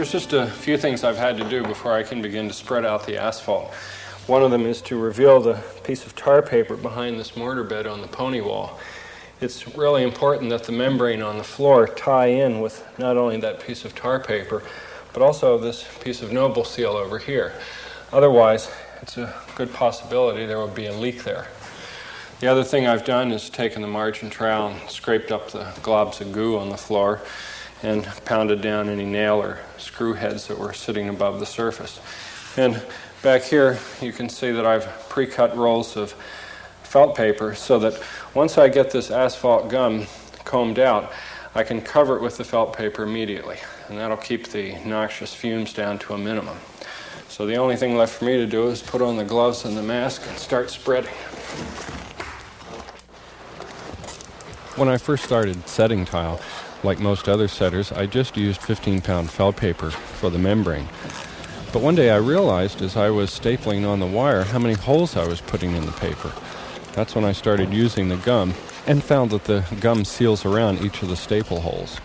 There's just a few things I've had to do before I can begin to spread out the asphalt. One of them is to reveal the piece of tar paper behind this mortar bed on the pony wall. It's really important that the membrane on the floor tie in with not only that piece of tar paper, but also this piece of noble seal over here. Otherwise, it's a good possibility there will be a leak there. The other thing I've done is taken the margin trowel and scraped up the globs of goo on the floor and pounded down any nail or screw heads that were sitting above the surface. And back here, you can see that I've pre-cut rolls of felt paper so that once I get this asphalt gum combed out, I can cover it with the felt paper immediately, and that'll keep the noxious fumes down to a minimum. So the only thing left for me to do is put on the gloves and the mask and start spreading. When I first started setting tile, like most other setters, I just used 15-pound felt paper for the membrane. But one day I realized as I was stapling on the wire how many holes I was putting in the paper. That's when I started using the gum and found that the gum seals around each of the staple holes.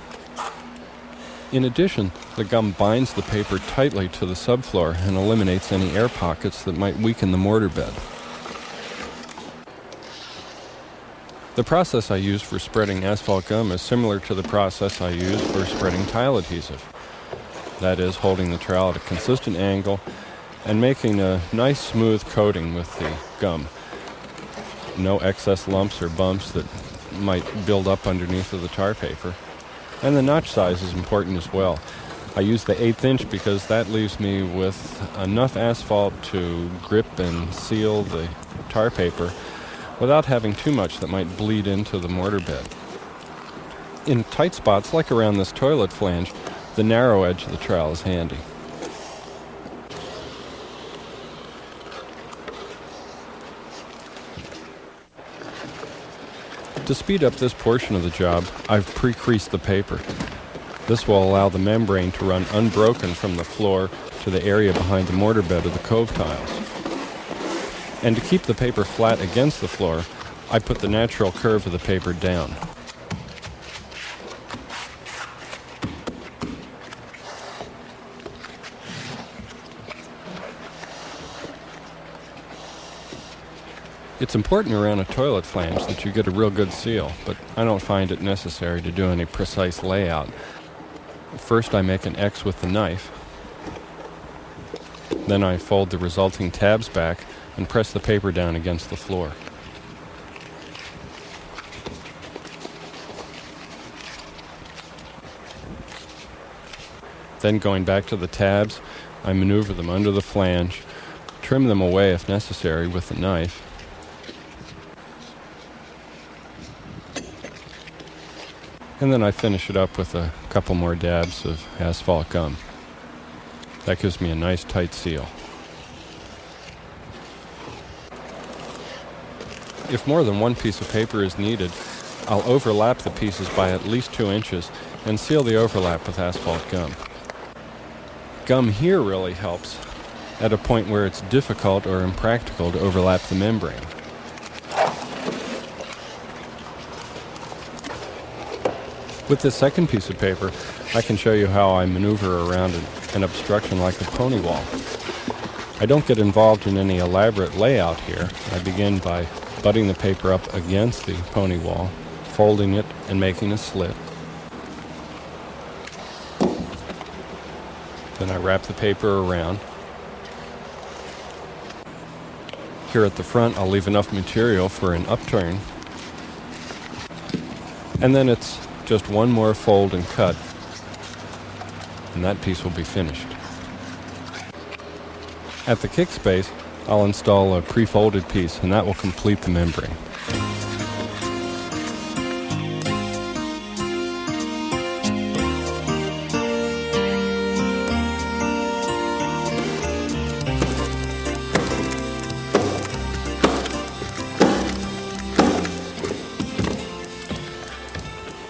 In addition, the gum binds the paper tightly to the subfloor and eliminates any air pockets that might weaken the mortar bed. The process I use for spreading asphalt gum is similar to the process I use for spreading tile adhesive. That is, holding the trowel at a consistent angle and making a nice smooth coating with the gum. No excess lumps or bumps that might build up underneath of the tar paper. And the notch size is important as well. I use the 1/8 inch because that leaves me with enough asphalt to grip and seal the tar paper without having too much that might bleed into the mortar bed. In tight spots, like around this toilet flange, the narrow edge of the trowel is handy. To speed up this portion of the job, I've pre-creased the paper. This will allow the membrane to run unbroken from the floor to the area behind the mortar bed of the cove tiles. And to keep the paper flat against the floor, I put the natural curve of the paper down. It's important around a toilet flange that you get a real good seal, but I don't find it necessary to do any precise layout. First, I make an X with the knife. Then I fold the resulting tabs back and press the paper down against the floor. Then going back to the tabs, I maneuver them under the flange, trim them away if necessary with the knife, and then I finish it up with a couple more dabs of asphalt gum. That gives me a nice tight seal. If more than one piece of paper is needed, I'll overlap the pieces by at least 2 inches and seal the overlap with asphalt gum. Gum here really helps at a point where it's difficult or impractical to overlap the membrane. With this second piece of paper, I can show you how I maneuver around an obstruction like a pony wall. I don't get involved in any elaborate layout here. I begin by butting the paper up against the pony wall, folding it and making a slit. Then I wrap the paper around. Here at the front, I'll leave enough material for an upturn. And then it's just one more fold and cut, and that piece will be finished. At the kick space, I'll install a pre-folded piece, and that will complete the membrane.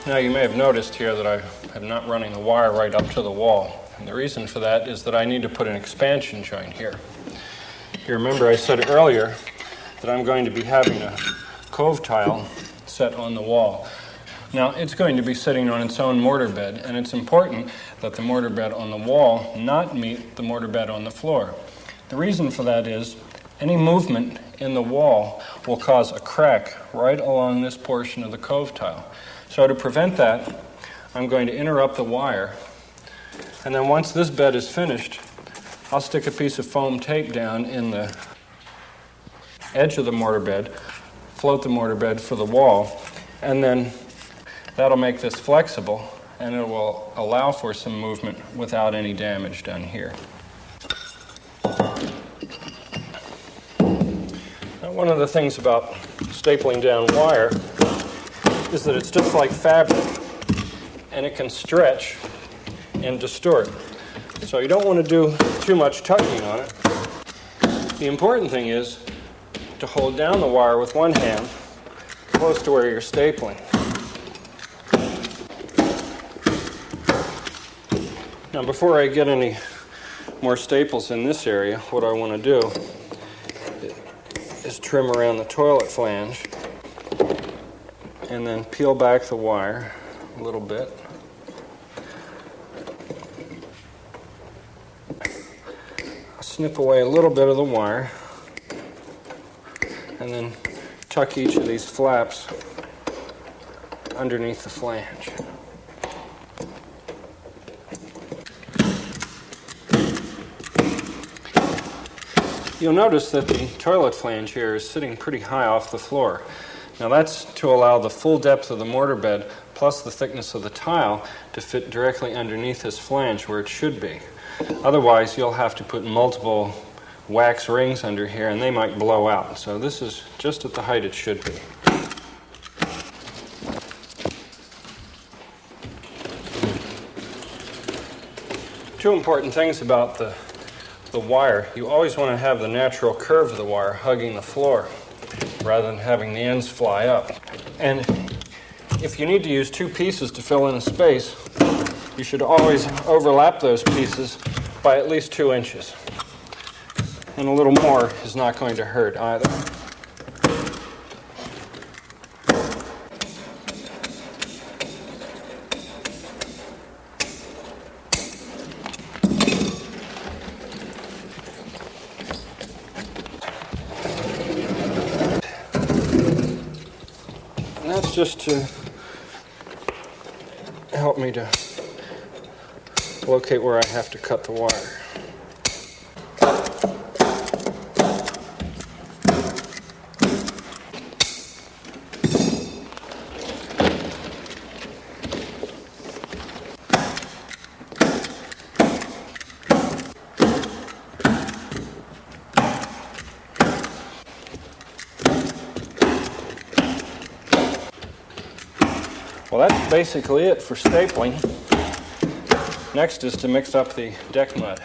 Now you may have noticed here that I am not running the wire right up to the wall. And the reason for that is that I need to put an expansion joint here. You remember I said earlier that I'm going to be having a cove tile set on the wall. Now, it's going to be sitting on its own mortar bed, and it's important that the mortar bed on the wall not meet the mortar bed on the floor. The reason for that is any movement in the wall will cause a crack right along this portion of the cove tile. So to prevent that, I'm going to interrupt the wire, and then once this bed is finished, I'll stick a piece of foam tape down in the edge of the mortar bed, float the mortar bed for the wall, and then that'll make this flexible, and it will allow for some movement without any damage done here. Now, one of the things about stapling down wire is that it's just like fabric, and it can stretch and distort. So you don't want to do too much tucking on it. The important thing is to hold down the wire with one hand close to where you're stapling. Now, before I get any more staples in this area, what I want to do is trim around the toilet flange and then peel back the wire a little bit. I'll snip away a little bit of the wire and then tuck each of these flaps underneath the flange. You'll notice that the toilet flange here is sitting pretty high off the floor. Now that's to allow the full depth of the mortar bed plus the thickness of the tile to fit directly underneath this flange where it should be. Otherwise, you'll have to put multiple wax rings under here and they might blow out. So this is just at the height it should be. Two important things about the wire. You always want to have the natural curve of the wire hugging the floor rather than having the ends fly up. And if you need to use two pieces to fill in a space, you should always overlap those pieces by at least 2 inches. And a little more is not going to hurt either. That's just to help me to locate where I have to cut the wire. Well, that's basically it for stapling. Next is to mix up the deck mud.